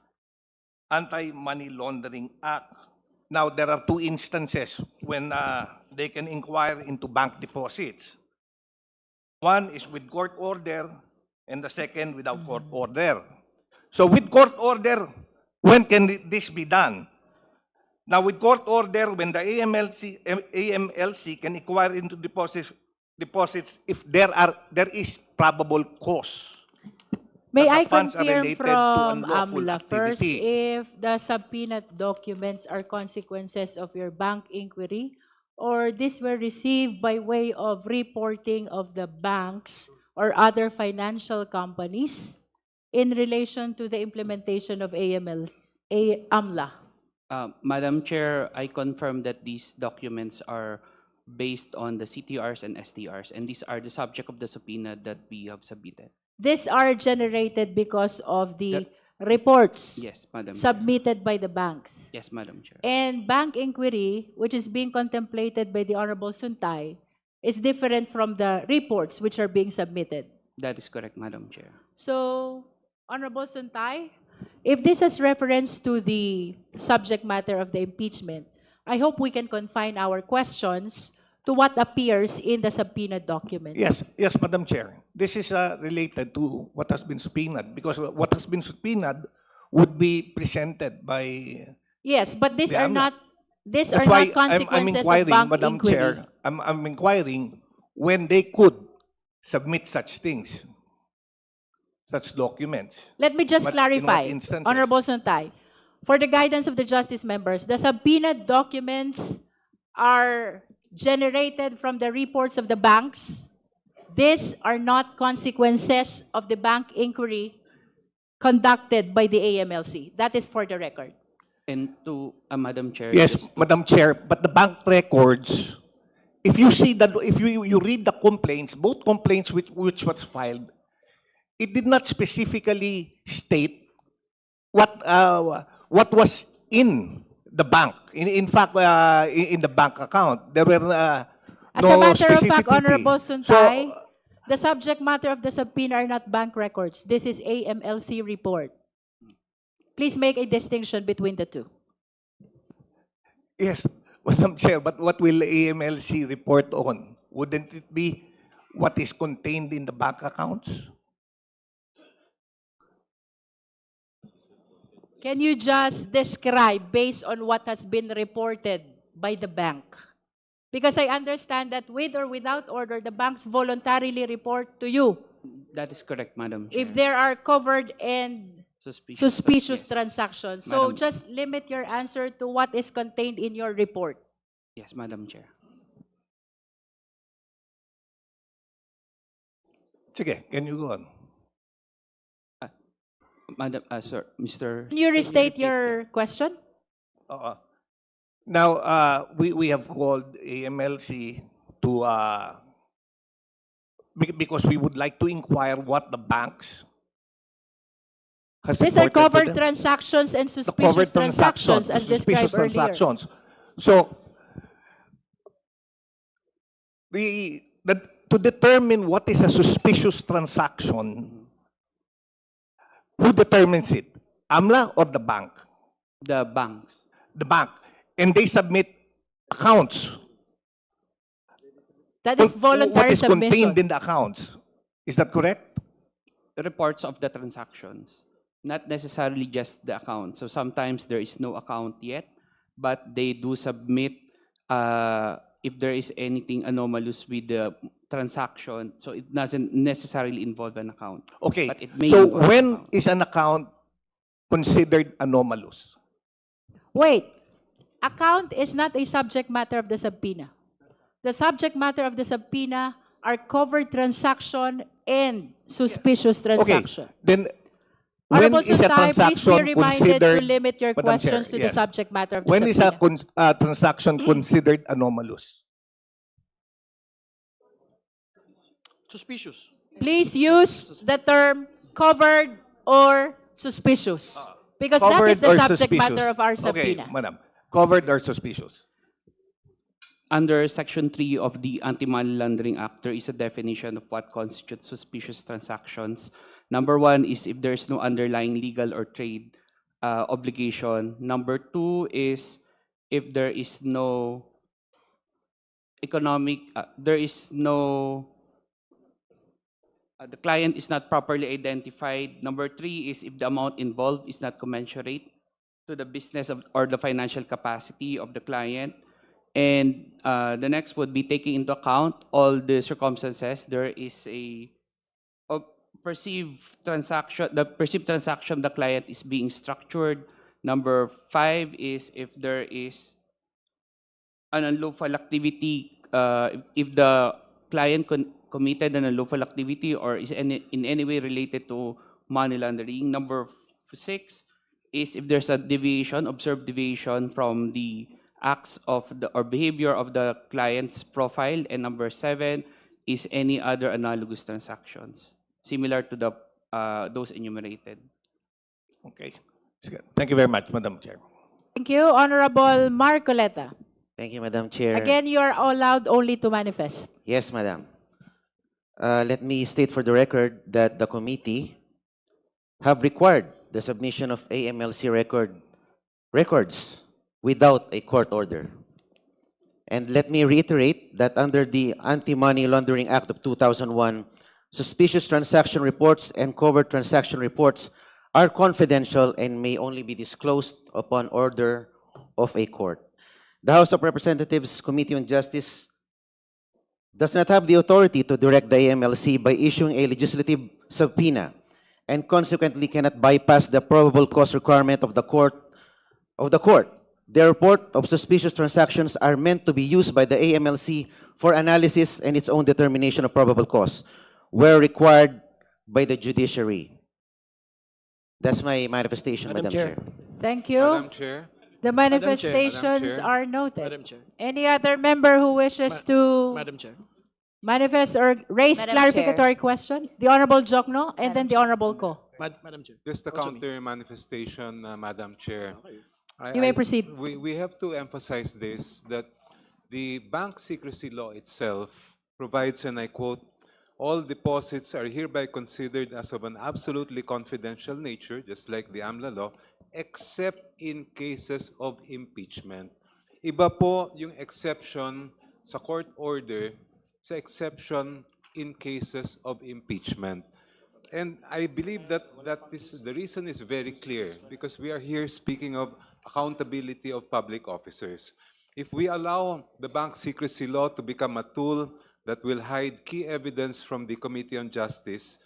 Anti-Money Laundering Act. Now, there are two instances when they can inquire into bank deposits. One is with court order, and the second without court order. So with court order, when can this be done? Now with court order, when the AMLC can inquire into deposits if there is probable cause. May that the I funds are confirm related to from unlawful AMLA first activity. if the subpoenaed documents are consequences of your bank inquiry, or these were received by way of reporting of the banks or other financial companies in relation to the implementation of AMLA? Madam Chair, I confirm that these documents are based on the CTRs and STRs, and these are the subject of the subpoena that we have submitted. These are generated because of the reports Yes, Madam Chair. submitted by the banks. Yes, Madam Chair. And bank inquiry, which is being contemplated by the Honorable Suntay, is different from the reports which are being submitted. That is correct, Madam Chair. So, Honorable Suntay, if this has reference to the subject matter of the impeachment, I hope we can confine our questions to what appears in the subpoena documents. Yes, Madam Chair. This is related to what has been subpoenaed, because what has been subpoenaed would be presented by. Yes, but these the are AMLA. not these That's are why not consequences I'm of inquiring, bank Madam inquiry. Chair. I'm inquiring when they could submit such things, such documents. Let me just But in what clarify, instances? Honorable Suntay, for the guidance of the justice members, the subpoenaed documents are generated from the reports of the banks. These are not consequences of the bank inquiry conducted by the AMLC. That is for the record. And to Madam Chair. Yes, just to- Madam Chair, but the bank records, if you see that, if you read the complaints, both complaints which was filed, it did not specifically state what was in the bank. In fact, in the bank account, there were As no a matter of fact, specificity. Honorable So, Suntay, the subject matter of the subpoena are not bank records. This is AMLC report. Please make a distinction between the two. yes, Madam Chair, but what will AMLC report on? Wouldn't it be what is contained in the bank accounts? Can you just describe based on what has been reported by the bank? Because I understand that with or without order, the banks voluntarily report to you That is correct, Madam Chair. if there are covered and suspicious yes. transactions. So Madam- just limit your answer to what is contained in your report. Yes, Madam Chair. Sige, can you go on? Madam, sir, Mr. Can you restate repeat your question? Now, we have called AMLC to, because we would like to inquire what the banks has These are reported to covered them. transactions and The suspicious covered transactions as suspicious described earlier. transactions. So, to determine what is a suspicious transaction, who determines it? AMLA or the bank? The banks. The bank. And they submit accounts. That is What voluntary is contained submission. in the accounts? Is that correct? Reports of the transactions, not necessarily just the account. So sometimes there is no account yet, but they do submit if there is anything anomalous with the transaction. So it doesn't necessarily involve an account. Okay. But it may So involve an when account. is an account considered anomalous? Wait, account is not a subject matter of the subpoena. The subject matter of the subpoena are covered transaction and suspicious transaction. Then when Honorable is a Suntay, please be transaction reminded to considered limit your Madam questions Chair, to the yes. subject matter of the when is a subpoena. transaction considered anomalous? Suspicious. Please use the term covered or suspicious. Because that is Covered the or subject suspicious? matter of our Okay, subpoena. madam. Covered or suspicious? Under Section 3 of the Anti-Money Laundering Act, there is a definition of what constitutes suspicious transactions. Number one is if there is no underlying legal or trade obligation. Number two is if there is no economic, there is no the client is not properly identified. Number 3 is if the amount involved is not commensurate to the business or the financial capacity of the client. And the next would be taking into account all the circumstances. There is a perceived transaction, the perceived transaction of the client is being structured. Number 5 is if there is an unlawful activity, if the client committed an unlawful activity or is in any way related to money laundering. Number 6 is if there's a deviation, observed deviation from the acts of the or behavior of the client's profile. And number 7 is any other analogous transactions similar to the those enumerated. Okay. Sige. Thank you very much, Madam Chair. Thank you, Honorable Marcoleta. Thank you, Madam Chair. Again, you are allowed only to manifest. Yes, Madam. Let me state for the record that the committee have required the submission of AMLC records without a court order. And let me reiterate that under the Anti-Money Laundering Act of 2001, suspicious transaction reports and covert transaction reports are confidential and may only be disclosed upon order of a court. The House of Representatives Committee on Justice does not have the authority to direct the AMLC by issuing a legislative subpoena and consequently cannot bypass the probable cause requirement of the court. The report of suspicious transactions are meant to be used by the AMLC for analysis and its own determination of probable cause, where required by the judiciary. That's my manifestation, Madam Chair. Thank you. Madam Chair, The manifestations Chair. are noted. Madam Chair. Any other member who wishes to Madam Chair. manifest or raise Madam clarificatory question? The Honorable Jokno and then the Honorable Ko. Madam Chair. just a counter manifestation, Madam Chair. You may proceed. We have to emphasize this, that the bank secrecy law itself provides, and I quote, all deposits are hereby considered as of an absolutely confidential nature, just like the AMLA law, except in cases of impeachment. Iba po yung exception sa court order sa exception in cases of impeachment. And I believe that the reason is very clear because we are here speaking of accountability of public officers. If we allow the bank secrecy law to become a tool that will hide key evidence from the Committee on Justice,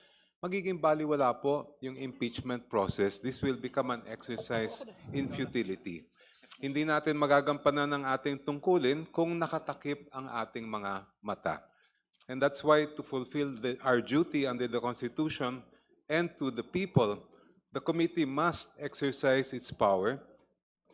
magiging baliwala po yung impeachment process. This will become an exercise in futility. Hindi natin magagampanan ng ating tungkulin kung nakatakip ang ating mga mata. And that's why to fulfill our duty under the Constitution and to the people, the committee must exercise its power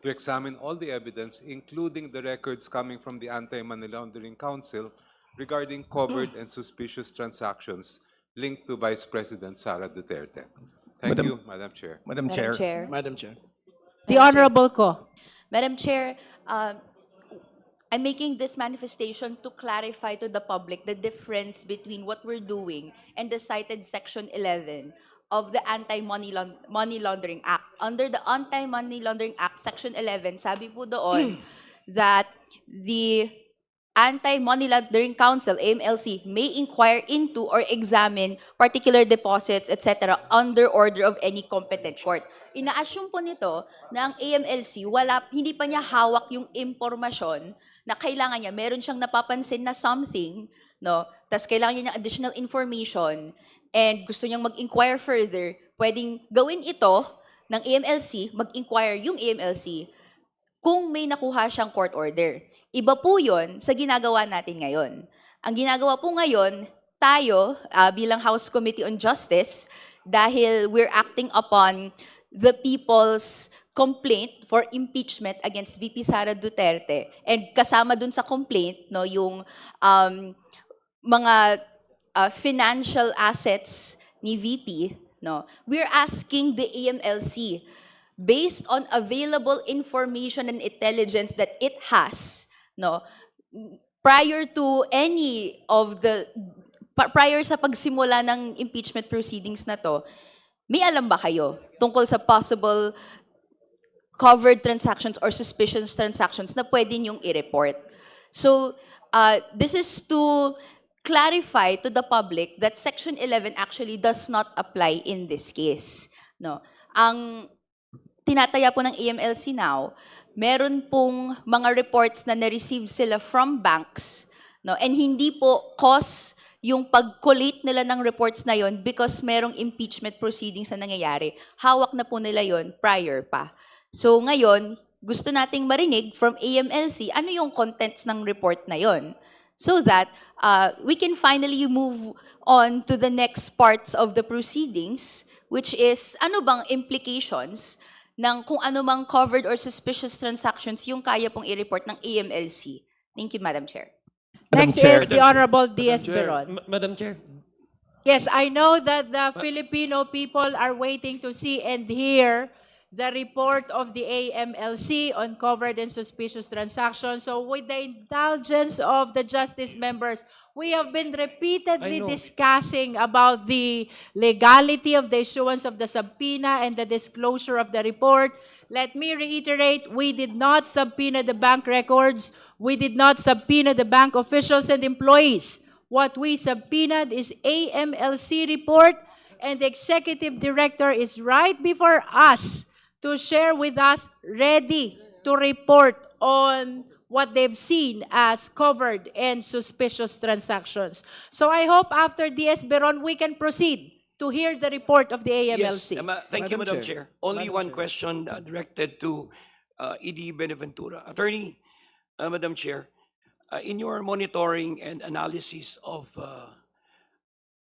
to examine all the evidence, including the records coming from the Anti-Money Laundering Council regarding covert and suspicious transactions linked to Vice President Sara Duterte. Thank you, Madam Chair. Madam Madam Chair. Chair. Madam Chair. The Honorable Ko. Madam Chair, I'm making this manifestation to clarify to the public the difference between what we're doing and the cited Section 11 of the Anti-Money Laundering Act. Under the Anti-Money Laundering Act, Section 11, sabi po doon that the Anti-Money Laundering Council, AMLC, may inquire into or examine particular deposits, etc., under order of any competent court. Ina-assume po nito na ang AMLC, hindi pa niya hawak yung impormasyon na kailangan niya. Meron siyang napapansin na something, no? Tas kailangan niya ng additional information and gusto niyang mag-inquire further. Pwedeng gawin ito ng AMLC, mag-inquire yung AMLC kung may nakuha siyang court order. Iba po yun sa ginagawa natin ngayon. Ang ginagawa po ngayon, tayo bilang House Committee on Justice, dahil we're acting upon the people's complaint for impeachment against VP Sara Duterte. And kasama dun sa complaint, no, yung mga financial assets ni VP, no, we're asking the AMLC, based on available information and intelligence that it has, no, prior to any of the, prior sa pagsimula ng impeachment proceedings na to, may alam ba kayo tungkol sa possible covered transactions or suspicious transactions na pwede niyong i-report? So, this is to clarify to the public that Section 11 actually does not apply in this case. No. Ang tinataya po ng AMLC now, meron pong mga reports na na-receive sila from banks, no? And hindi po cause yung pag-collate nila ng reports na yon because merong impeachment proceedings na nangyayari. Hawak na po nila yon prior pa. So ngayon, gusto nating marinig from AMLC ano yung contents ng report na yon, so that we can finally move on to the next parts of the proceedings, which is ano bang implications ng kung ano mang covered or suspicious transactions yung kaya pong i-report ng AMLC. Thank you, Madam Chair. Next Chair, is the Honorable D.S. Beron. Madam Chair. Yes, I know that the Filipino people are waiting to see and hear the report of the AMLC on covered and suspicious transactions. So with the indulgence of the justice members, we have been repeatedly I know. discussing about the legality of the issuance of the subpoena and the disclosure of the report. Let me reiterate, we did not subpoena the bank records. We did not subpoena the bank officials and employees. What we subpoenaed is AMLC report, and the executive director is right before us to share with us, ready to report on what they've seen as covered and suspicious transactions. So I hope after DS Beron, we can proceed to hear the report of the AMLC. Yes, thank you, Madam Madam Chair. Chair. Only Madam one Chair. question directed to ED Benaventura. Attorney, Madam Chair, in your monitoring and analysis of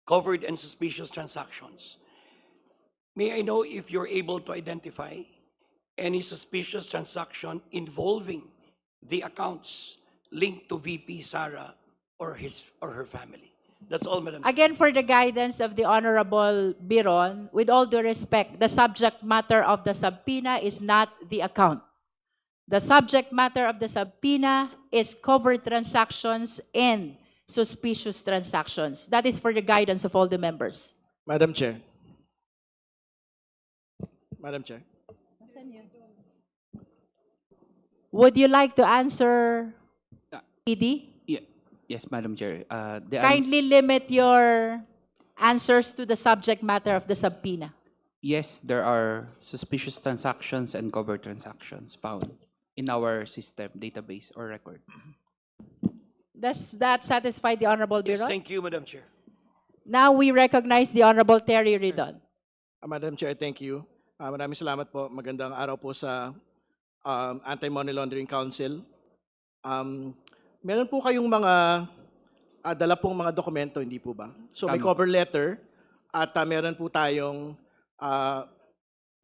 covered and suspicious transactions, may I know if you're able to identify any suspicious transaction involving the accounts linked to VP Sara or her family? That's all, Madam Chair. Again, for the guidance of the Honorable Biron, with all due respect, the subject matter of the subpoena is not the account. The subject matter of the subpoena is covered transactions and suspicious transactions. That is for the guidance of all the members. Madam Chair. Madam Chair. Would you like to answer, ED? Yes, Madam Chair. Kindly limit your answers to the subject matter of the subpoena. Yes, there are suspicious transactions and covered transactions found in our system, database, or record. Does that satisfy the Honorable Yes, Biron? thank you, Madam Chair. Now we recognize the Honorable Terry Ridon. Madam Chair, thank you. Maraming salamat po. Magandang araw po sa Anti-Money Laundering Council. Meron po kayong mga dala pong mga dokumento, hindi po ba? So may Tama. cover letter at meron po tayong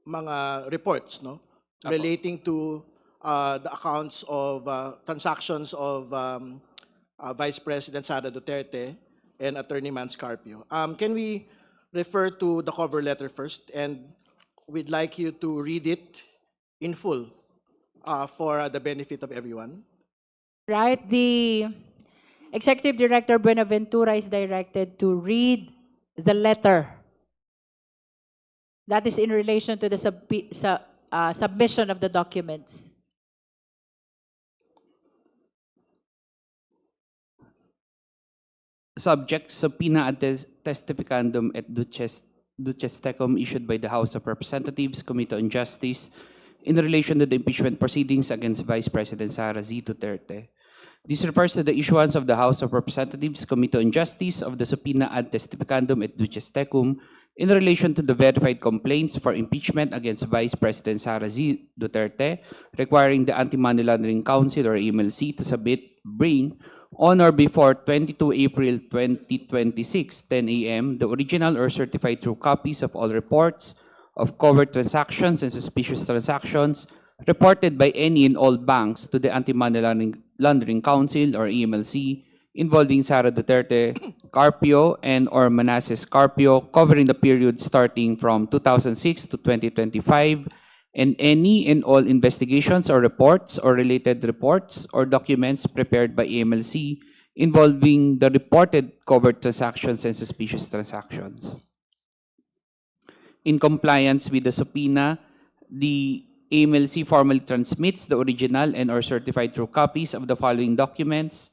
mga reports, no? Apo. Relating to the accounts of transactions of Vice President Sara Duterte and Attorney Mans Carpio. Can we refer to the cover letter first? And we'd like you to read it in full for the benefit of everyone. Right? The Executive Director Buenaventura is directed to read the letter. That is in relation to the submission of the documents. Subject, subpoena ad testificandum et duces tecum issued by the House of Representatives, Committee on Justice, in relation to the impeachment proceedings against Vice President Sara Z. Duterte. This refers to the issuance of the House of Representatives, Committee on Justice of the subpoena ad testificandum et duces tecum in relation to the verified complaints for impeachment against Vice President Sara Z. Duterte, requiring the Anti-Money Laundering Council or AMLC to bring on or before 22 April 2026, 10 a.m., the original or certified true copies of all reports of covered transactions and suspicious transactions reported by any and all banks to the Anti-Money Laundering Council or AMLC involving Sara Duterte, Carpio, and or Manasseh Carpio, covering the period starting from 2006 to 2025, and any and all investigations or reports or related reports or documents prepared by AMLC involving the reported covered transactions and suspicious transactions. In compliance with the subpoena, the AMLC formally transmits the original and or certified true copies of the following documents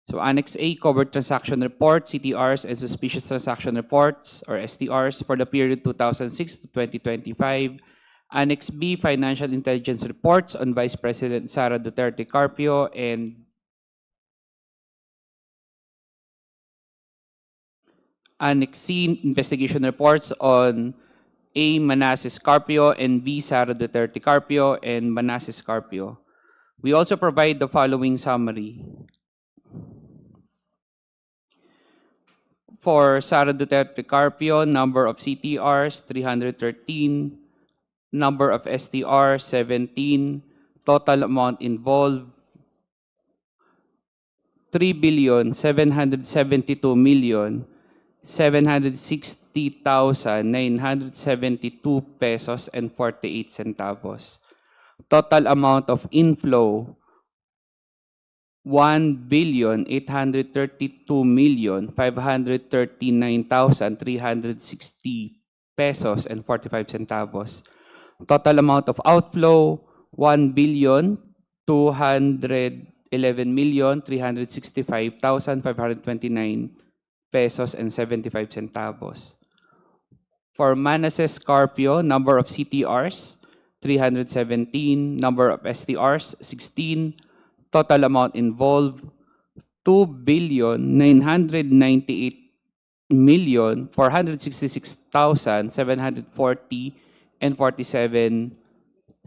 So Annex A, covered transaction reports, CTRs, and suspicious transaction reports, or STRs, for the period 2006 to 2025. Annex B, financial intelligence reports on Vice President Sara Duterte Carpio and Annex C, investigation reports on A, Manasseh Carpio, and B, Sara Duterte Carpio and Manasseh Carpio. We also provide the following summary. For Sara Duterte Carpio, number of CTRs, 313, number of STR, 17, total amount involved, 3,772,760,972 pesos and 48 centavos. Total amount of inflow, 1,832,539,360 pesos and 45 centavos. Total amount of outflow, 1,211,365,529 pesos and 75 centavos. For Manasseh Carpio, number of CTRs, 317, number of STRs, 16, total amount involved, 2,998,466,740 and 47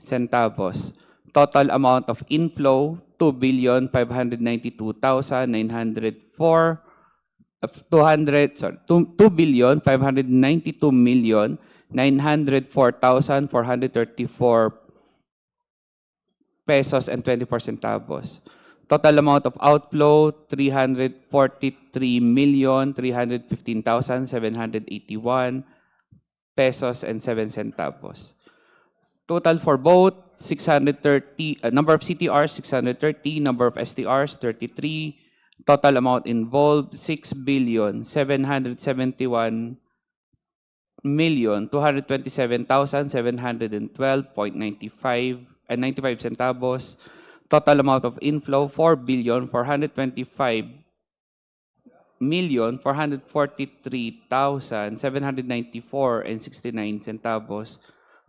centavos. Total amount of inflow, 2,592,904, 2,592,904,434 pesos and 24 centavos. Total amount of outflow, 343,315,781 pesos and 7 centavos. Total for both, 630, number of CTRs, 630, number of STRs, 33, total amount involved, 6,771,227,712.95 and 95 centavos. Total amount of inflow, 4,425,443,794 and 69 centavos.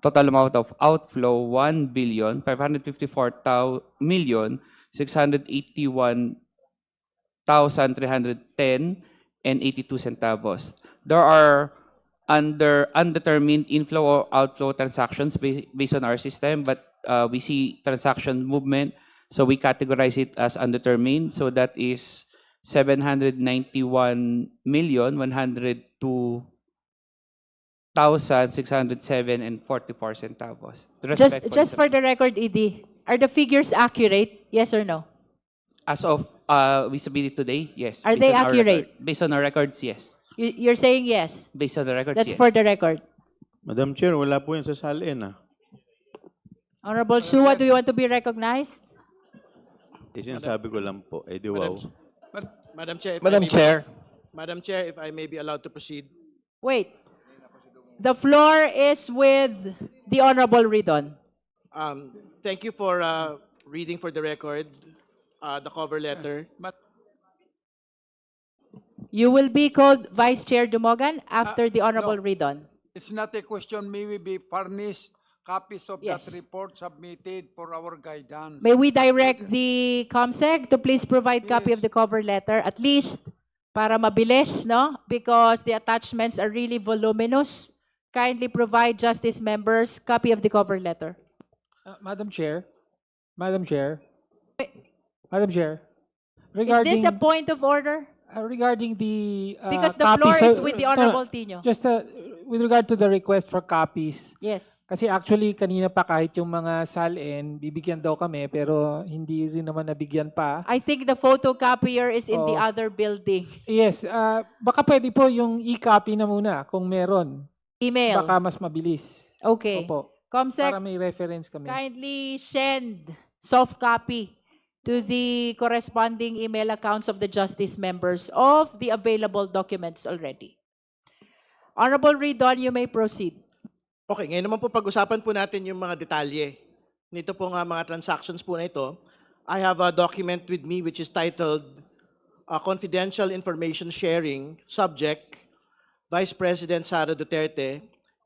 Total amount of outflow, 1,554,681,310 and 82 centavos. There are undetermined inflow or outflow transactions based on our system, but we see transaction movement, so we categorize it as undetermined. So that is 791,102,607 and 44 centavos. Just for the record, ED, are the figures accurate? Yes or no? As of we submitted today, yes. Are Based they on our accurate? record. Based on our records, yes. You're saying yes. Based on the records, That's yes. for the record. Madam Chair, wala po yun sa salin. Honorable Shua, do you want to be recognized? Sinasabi ko lang po, eh di wow. Madam Chair, Madam Chair, if I may be allowed to proceed. Wait. The floor is with the Honorable Ridon. Thank you for reading for the record the cover letter. You will be called Vice Chair Dumogan after the Honorable Ridon. It's not a question, may we be furnished copies of Yes. that report submitted for our guidance. May we direct the COMSEC to please provide copy of the cover letter, at least para mabilis, no? Because the attachments are really voluminous. Kindly provide Justice members copy of the cover letter. Madam Chair, Madam Is regarding this a point of order? regarding the Because the copies floor is of- with the no, Honorable Tino. just with regard to the request for copies. Yes. Kasi actually kanina pa kahit yung mga SALN bibigyan daw kami pero hindi rin naman nabigyan pa. I think the photocopier is in the Oh. other building. Yes, baka pwede po yung e-copy na muna kung meron. Email. Baka mas mabilis. Okay. Opo. COMSEC, Para may reference kami. kindly send soft copy to the corresponding email accounts of the Justice members of the available documents already. Honorable Ridon, you may proceed. Okay, ngayon naman po pag-usapan po natin yung mga detalye nito pong mga transactions po na ito. I have a document with me which is titled confidential information sharing, subject, Vice President Sara Duterte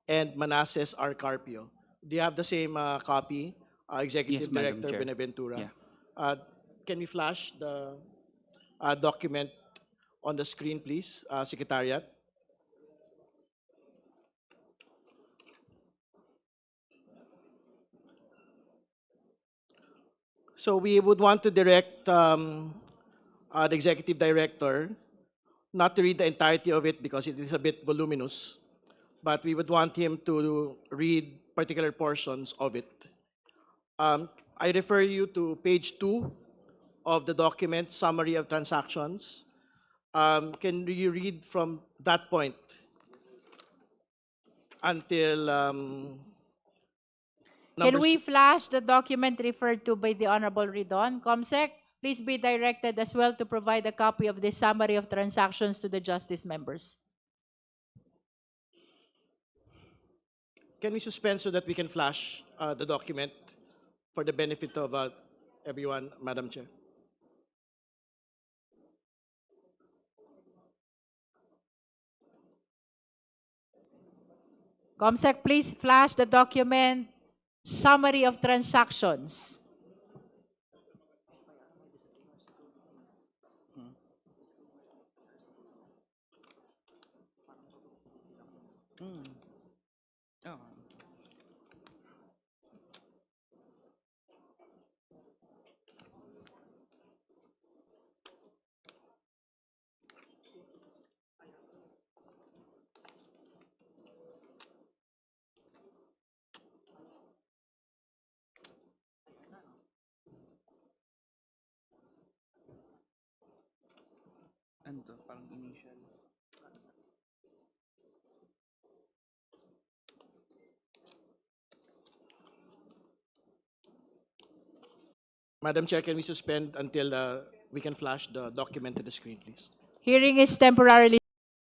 and Manasseh R. Carpio. Do you have the same copy, Executive Yes, Madam Director Chair. Benaventura? Yeah. Can we flash the document on the screen, please, Secretariat? So we would want to direct the Executive Director not to read the entirety of it because it is a bit voluminous, but we would want him to read particular portions of it. I refer you to page 2 of the document, Summary of Transactions. Can you read from that point until Can number we flash the document referred to by the Honorable Ridon? COMSEC, please be directed as well to provide a copy of the summary of transactions to the Justice members. Can we suspend so that we can flash the document for the benefit of everyone, Madam Chair? COMSEC, please flash the document, summary of transactions. Ano to? Parang initial. Madam Chair, can we suspend until we can flash the document to the screen, please? Hearing is temporarily